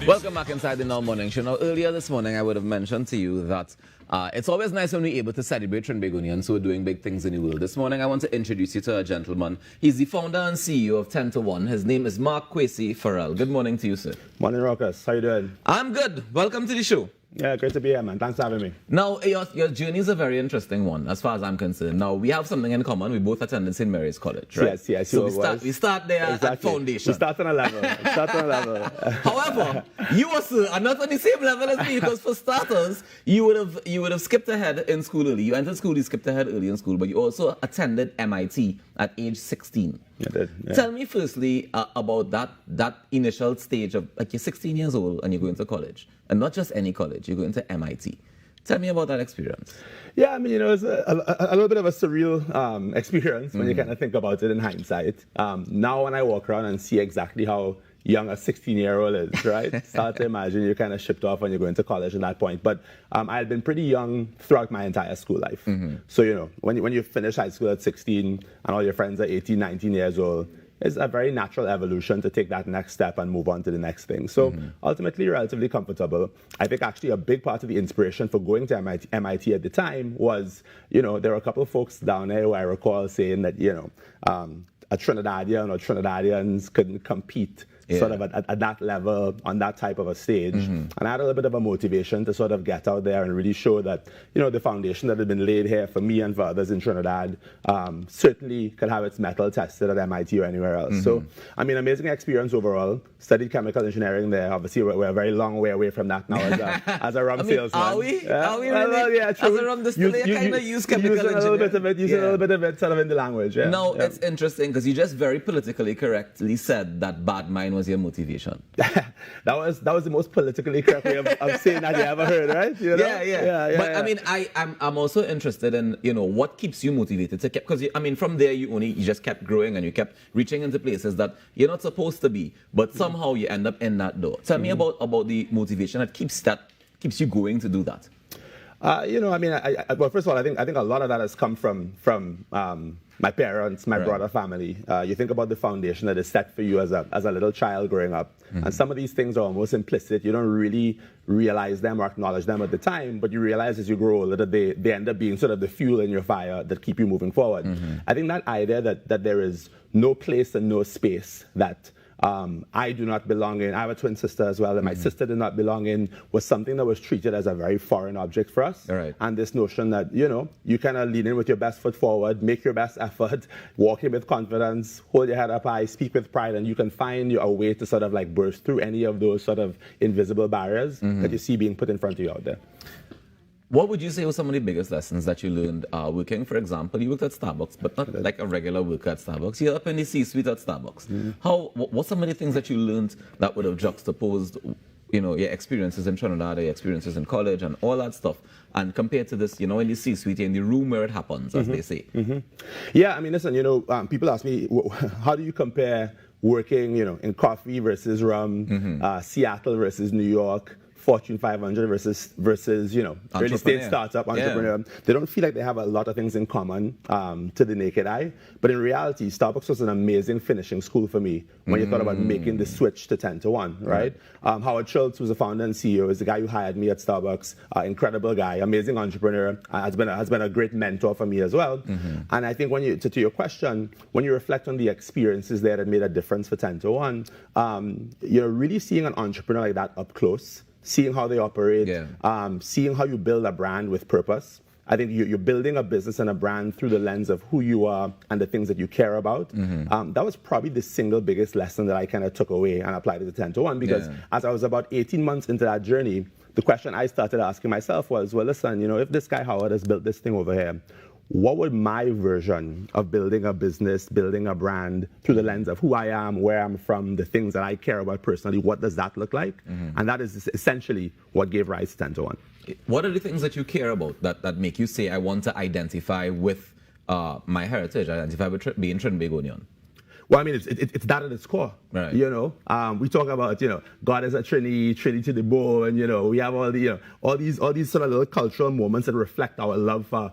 Welcome back inside the Now Morning Show. Now, earlier this morning, I would have mentioned to you that it's always nice when we're able to celebrate Trinbagonians who are doing big things in the world. This morning, I want to introduce you to a gentleman. He's the founder and CEO of 10 to 1. His name is Mark Kwesi Farrell. Good morning to you, sir. Morning, Rockers. How you doing? I'm good. Welcome to the show. Yeah, great to be here, man. Thanks for having me. Now, your journey is a very interesting one, as far as I'm concerned. Now, we have something in common. We both attended St. Mary's College, right? Yes. So we start there at foundation. We start on a level. However, you also are not on the same level as me, because for starters, you would have skipped ahead in school early. You entered school, you skipped ahead early in school, but you also attended MIT at age 16. I did. Yeah. Tell me firstly about that initial stage of, like, you're 16 years old and you're going to college. And not just any college, you're going to MIT. Tell me about that experience. Yeah, I mean, it's a little bit of a surreal experience when you kind of think about it in hindsight. Now when I walk around and see exactly how young a 16-year-old is, right? Start to imagine you're kind of shipped off when you're going to college at that point. But I had been pretty young throughout my entire school life. So, when you finish high school at 16 and all your friends are 18, 19 years old, it's a very natural evolution to take that next step and move on to the next thing. So ultimately, relatively comfortable. I think actually a big part of the inspiration for going to MIT at the time was, there were a couple of folks down there who I recall saying that, a Trinidadian or Trinidadians couldn't compete sort of at that level, on that type of a stage. And I had a little bit of a motivation to sort of get out there and really show that, the foundation that had been laid here for me and for others in Trinidad certainly could have its mettle tested at MIT or anywhere else. So, I mean, amazing experience overall. Studied chemical engineering there. Obviously, we're a very long way away from that now as a RUM salesman. Are we? Are we really? Well, yeah, true. As a RUM distiller, you kind of use chemical engineering. Using a little bit of it sort of in the language. Yeah. No, it's interesting because you just very politically correctly said that bad mind was your motivation. that was the most politically correct way of saying that you ever heard, right? Yeah. But I mean, I'm also interested in what keeps you motivated to keep, because from there you just kept growing and you kept reaching into places that you're not supposed to be, but somehow you end up in that door. Tell me about the motivation that keeps you going to do that. Well, first of all, I think a lot of that has come from my parents, my broader family. You think about the foundation that is set for you as a little child growing up, and some of these things are almost implicit. You don't really realize them or acknowledge them at the time, but you realize as you grow older that they end up being sort of the fuel in your fire that keep you moving forward. I think that idea that there is no place and no space that I do not belong in. I have a twin sister as well, and my sister did not belong in, was something that was treated as a very foreign object for us. Right. And this notion that, you kind of lean in with your best foot forward, make your best effort, walk in with confidence, hold your head up high, speak with pride, and you can find a way to sort of like burst through any of those sort of invisible barriers that you see being put in front of you out there. What would you say were some of the biggest lessons that you learned working? For example, you worked at Starbucks, but not like a regular worker at Starbucks. You're up in the C-suite at Starbucks. What some of the things that you learned that would have juxtaposed, your experiences in Trinidad, your experiences in college, and all that stuff, and compared to this, in the C-suite, in the room where it happens, as they say? Yeah, I mean, listen, people ask me, how do you compare working, in coffee versus rum, Seattle versus New York, Fortune 500 versus early stage startup entrepreneur. Yeah. They don't feel like they have a lot of things in common to the naked eye. But in reality, Starbucks was an amazing finishing school for me when you thought about making the switch to 10 to 1, right? Howard Schultz, who's the founder and CEO, is the guy who hired me at Starbucks. Incredible guy, amazing entrepreneur, has been a great mentor for me as well. And I think to your question, when you reflect on the experiences there that made a difference for 10 to 1, really seeing an entrepreneur like that up close, seeing how they operate, seeing how you build a brand with purpose. I think you're building a business and a brand through the lens of who you are and the things that you care about. That was probably the single biggest lesson that I kind of took away and applied it to 10 to 1, because as I was about 18 months into that journey, the question I started asking myself was, well, listen, if this guy Howard has built this thing over here, what would my version of building a business, building a brand through the lens of who I am, where I'm from, the things that I care about personally, what does that look like? And that is essentially what gave rise to 10 to 1. What are the things that you care about that make you say, I want to identify with my heritage, identify with being Trinbagonian? Well, I mean, it's that at its core. Right. We talk about, God is a Trinity to the bone, we have all these sort of little cultural moments that reflect our love for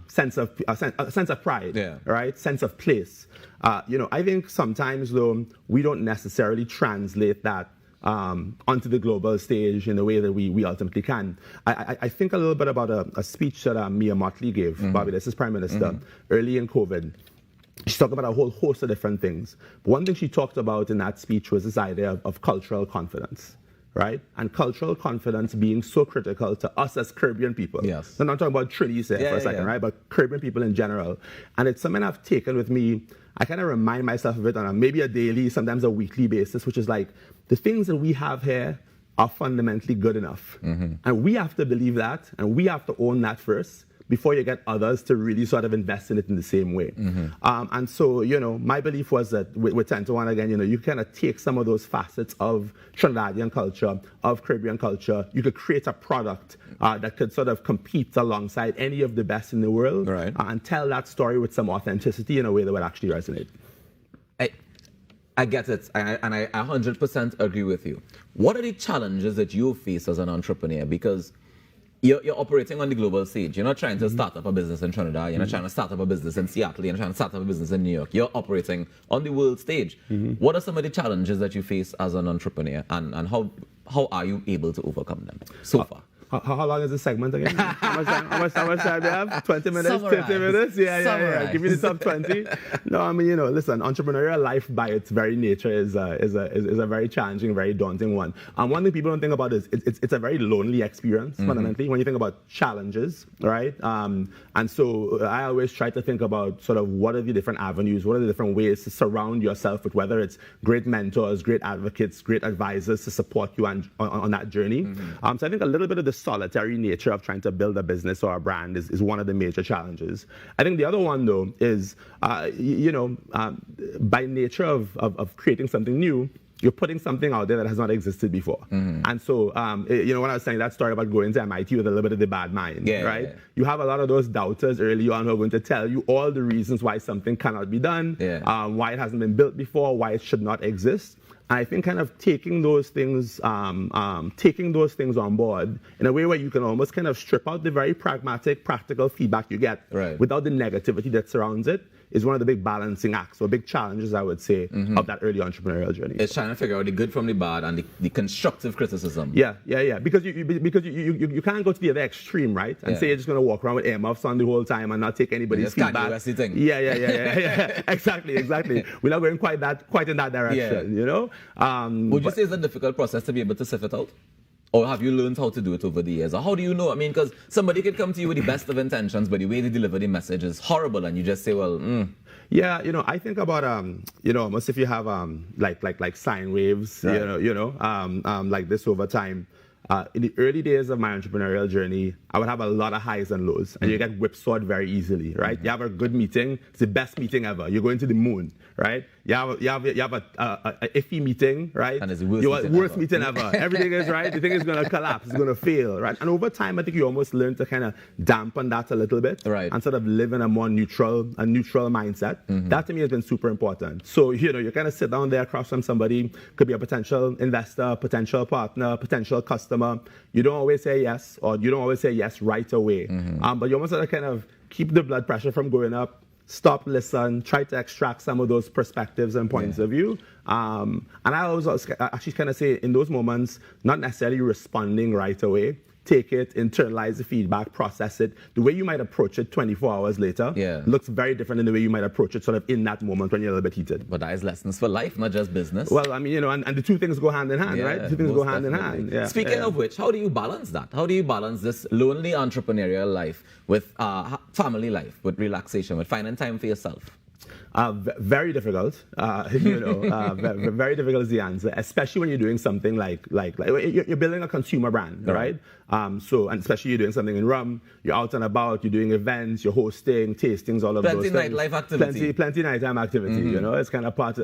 sense of pride, right? Sense of place. I think sometimes though we don't necessarily translate that onto the global stage in the way that we ultimately can. I think a little bit about a speech that Mia Mottley gave, Barbados' Prime Minister, early in COVID. She talked about a whole host of different things. But one thing she talked about in that speech was this idea of cultural confidence, right? And cultural confidence being so critical to us as Caribbean people. Yes. I'm not talking about Trinidad for a second, right? But Caribbean people in general. And it's something I've taken with me. I kind of remind myself of it on maybe a daily, sometimes a weekly basis, which is like, the things that we have here are fundamentally good enough. And we have to believe that, and we have to own that first, before you get others to really sort of invest in it in the same way. And so, my belief was that with 10 to 1 again, you kind of take some of those facets of Trinidadian culture, of Caribbean culture, you could create a product that could sort of compete alongside any of the best in the world, right. And tell that story with some authenticity in a way that would actually resonate. I get it, and I 100% agree with you. What are the challenges that you face as an entrepreneur? Because you're operating on the global stage. You're not trying to start up a business in Trinidad. You're not trying to start up a business in Seattle. You're not trying to start up a business in New York. You're operating on the world stage. What are some of the challenges that you face as an entrepreneur, and how are you able to overcome them so far? How long is this segment again? How much time do you have? 20 minutes, Summarize. 50 minutes? Yeah. Give me the top 20. No, I mean, listen, entrepreneurial life by its very nature is a very challenging, very daunting one. And one thing people don't think about is it's a very lonely experience, fundamentally, when you think about challenges, right? And so I always try to think about sort of what are the different avenues, what are the different ways to surround yourself with, whether it's great mentors, great advocates, great advisors to support you on that journey. So I think a little bit of the solitary nature of trying to build a business or a brand is one of the major challenges. I think the other one, though, is, by nature of creating something new, you're putting something out there that has not existed before. And so, when I was saying that story about going to MIT with a little bit of the bad mind, right? You have a lot of those doubters early on who are going to tell you all the reasons why something cannot be done, why it hasn't been built before, why it should not exist. I think kind of taking those things on board in a way where you can almost kind of strip out the very pragmatic, practical feedback you get without the negativity that surrounds it is one of the big balancing acts or big challenges, I would say, of that early entrepreneurial journey. It's trying to figure out the good from the bad and the constructive criticism. Yeah. Because you can't go to the other extreme, right? And say you're just going to walk around with earmuffs on the whole time and not take anybody's feedback. Yeah. Exactly. We're not going quite in that direction, Would you say it's a difficult process to be able to sift it out? Or have you learned how to do it over the years? Or how do you know? I mean, because somebody could come to you with the best of intentions, but the way they deliver the message is horrible, and you just say, well, Yeah, I think about almost if you have like sine waves, like this over time. In the early days of my entrepreneurial journey, I would have a lot of highs and lows, and you get whipsawed very easily, right? You have a good meeting, it's the best meeting ever. You're going to the moon, right? You have a iffy meeting, right? And it's the worst meeting ever. Everything is right. The thing is going to collapse. It's going to fail, right? And over time, I think you almost learn to kind of dampen that a little bit, right? And sort of live in a more neutral mindset. That to me has been super important. So you kind of sit down there across from somebody, could be a potential investor, potential partner, potential customer. You don't always say yes, or you don't always say yes right away. But you almost have to kind of keep the blood pressure from going up, stop, listen, try to extract some of those perspectives and points of view. And I always actually kind of say in those moments, not necessarily responding right away. Take it, internalize the feedback, process it. The way you might approach it 24 hours later looks very different than the way you might approach it sort of in that moment when you're a little bit heated. But that is lessons for life, not just business. Well, I mean, and the two things go hand in hand, right? The two things go hand in hand. Yeah. Speaking of which, how do you balance that? How do you balance this lonely entrepreneurial life with family life, with relaxation, with finding time for yourself? Very difficult, very difficult is the answer, especially when you're doing something like you're building a consumer brand, right? And especially you're doing something in RUM, you're out and about, you're doing events, you're hosting, tastings, all of those things. Plenty nightlife activity. Plenty nighttime activity, it's kind of part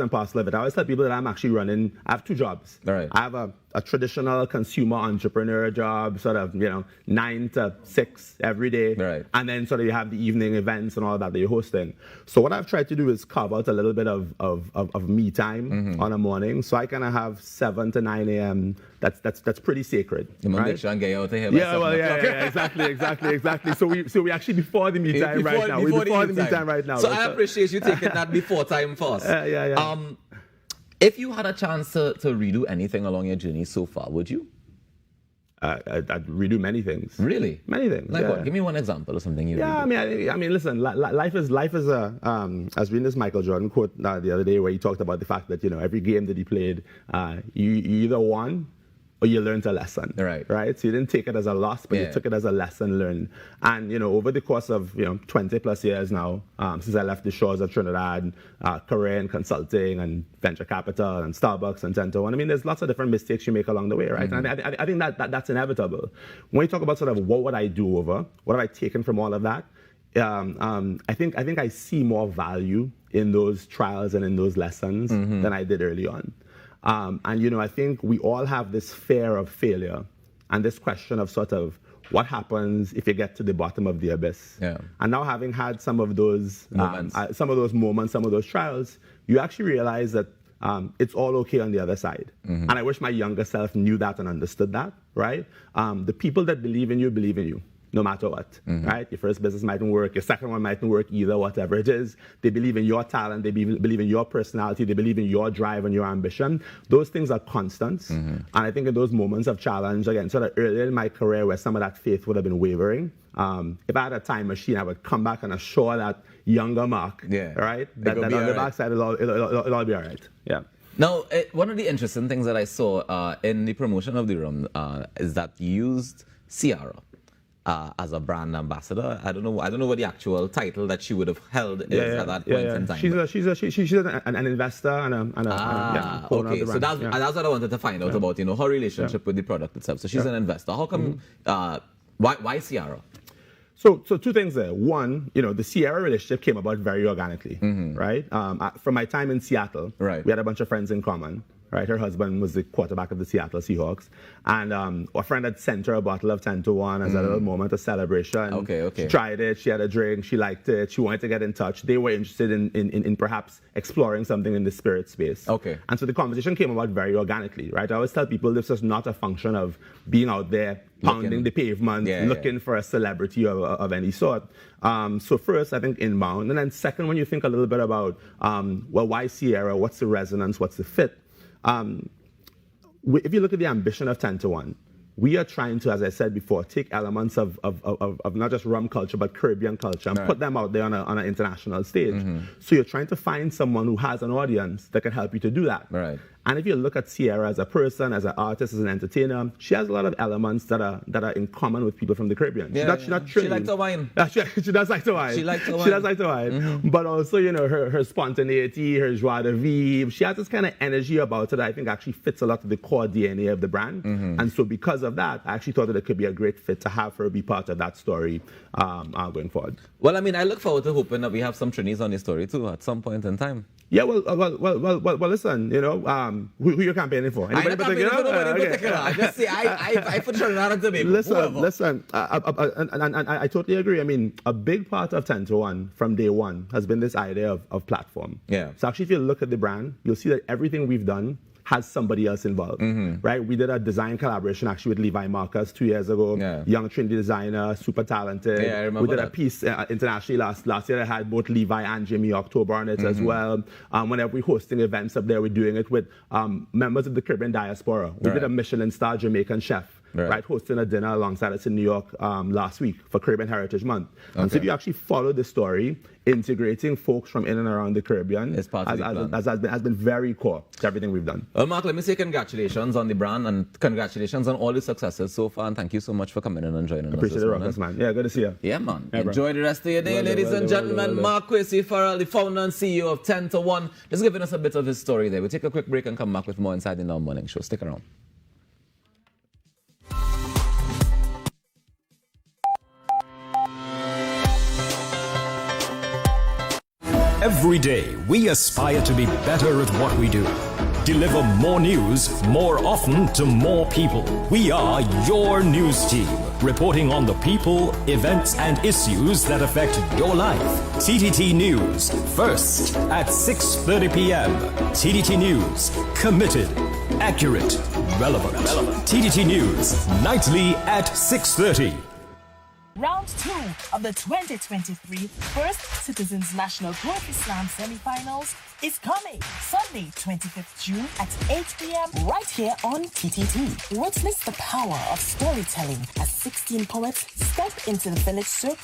and parcel of it. I always tell people that I'm actually running, I have two jobs. Right. I have a traditional consumer entrepreneur job, sort of, 9 to 6 every day. Right. And then sort of you have the evening events and all that you're hosting. So what I've tried to do is carve out a little bit of me time on a morning. So I kind of have 7 to 9 a.m. That's pretty sacred. You must make sure and get out of here by 7 o'clock. Exactly. So we actually before the me time right now. We're before the me time right now. So I appreciate you taking that before time first. If you had a chance to redo anything along your journey so far, would you? I'd redo many things. Really? Many things. Like yeah. what? Give me one example of something you Yeah, redo. I mean, listen. Life is a. I was reading this Michael Jordan quote the other day where he talked about the fact that every game that he played, you either won or you learned a lesson. Right. Right. So you didn't take it as a loss, but you took it as a lesson learned. And over the course of 20 plus years now, since I left the shores of Trinidad, career in consulting and venture capital and Starbucks and 10-to-1. I mean, there's lots of different mistakes you make along the way, right? And I think that's inevitable. When you talk about sort of what would I do over, what have I taken from all of that? I think I see more value in those trials and in those lessons than I did early on. And I think we all have this fear of failure and this question of sort of what happens if you get to the bottom of the abyss. Yeah. And now having had some of those moments, some of those trials, you actually realize that it's all okay on the other side. And I wish my younger self knew that and understood that, right? The people that believe in you, no matter what, right? Your first business mightn't work, your second one mightn't work either, whatever it is. They believe in your talent, they believe in your personality, they believe in your drive and your ambition. Those things are constants. And I think in those moments of challenge, again, sort of earlier in my career where some of that faith would have been wavering, if I had a time machine, I would come back and assure that younger Mark, right? That on the backside, it'll all be all right. Yeah. Now, one of the interesting things that I saw in the promotion of the RUM is that you used Ciara as a brand ambassador. I don't know what the actual title that she would have held is at that point in time. She's an investor and a okay. So that's what I wanted to find out about. Her relationship with the product itself. So she's an investor. How come? Why Ciara? So two things there. One, the Ciara relationship came about very organically, right? From my time in Seattle, we had a bunch of friends in common. Right, her husband was the quarterback of the Seattle Seahawks, and a friend had sent her a bottle of 10-to-1 as a little moment of celebration. Okay. She tried it, she had a drink, she liked it, she wanted to get in touch. They were interested in perhaps exploring something in the spirit space. Okay. And so the conversation came about very organically, right? I always tell people this is not a function of being out there pounding the pavement, looking for a celebrity of any sort. So first, I think inbound, and then second, when you think a little bit about, why Ciara? What's the resonance? What's the fit? If you look at the ambition of 10-to-1, we are trying to, as I said before, take elements of not just rum culture, but Caribbean culture and put them out there on an international stage. So you're trying to find someone who has an audience that can help you to do that. Right. And if you look at Ciara as a person, as an artist, as an entertainer, she has a lot of elements that are in common with people from the Caribbean. She's not trained. She likes to wine. She does like to wine. She likes to wine. She does like to wine. But also, her spontaneity, her joie de vivre, she has this kind of energy about her that I think actually fits a lot of the core DNA of the brand. And so because of that, I actually thought that it could be a great fit to have her be part of that story going forward. Well, I mean, I look forward to hoping that we have some Trinis on the story too at some point in time. Yeah, well, listen, who you're campaigning for? Anybody in particular? I just say, I put Trinidad and Tobago. Listen, I totally agree. I mean, a big part of 10-to-1 from day one has been this idea of platform. Yeah. So actually, if you look at the brand, you'll see that everything we've done has somebody else involved, right? We did a design collaboration actually with Levi Marcus 2 years ago. Young Trinity designer, super talented. Yeah, I remember we did that. a piece internationally last year that had both Levi and Jimmy October on it as well. Whenever we're hosting events up there, we're doing it with members of the Caribbean diaspora. We did a Michelin star Jamaican chef. Right, hosting a dinner alongside us in New York last week for Caribbean Heritage Month. And so if you actually follow the story, integrating folks from in and around the Caribbean has been very core to everything we've done. Well, Mark, let me say congratulations on the brand and congratulations on all the successes so far. And thank you so much for coming in and joining us. Appreciate it, Ruckus, man. Yeah, good to see you. Yeah, man. Enjoy the rest of your day, ladies and gentlemen. Mark Kwesi Farrell, the founder and CEO of 10-to-1, just giving us a bit of his story there. We'll take a quick break and come back with more inside the Now Morning Show. Stick around. Every day, we aspire to be better at what we do. Deliver more news more often to more people. We are your news team, reporting on the people, events, and issues that affect your life. TTT News, first at 6:30 p.m. TTT News, committed, accurate, relevant. TTT News, nightly at 6:30. Round 2 of the 2023 First Citizens National Poetry Slam semifinals is coming Sunday, 25th June at 8 p.m. right here on TTT. Witness the power of storytelling as 16 poets step into the village circle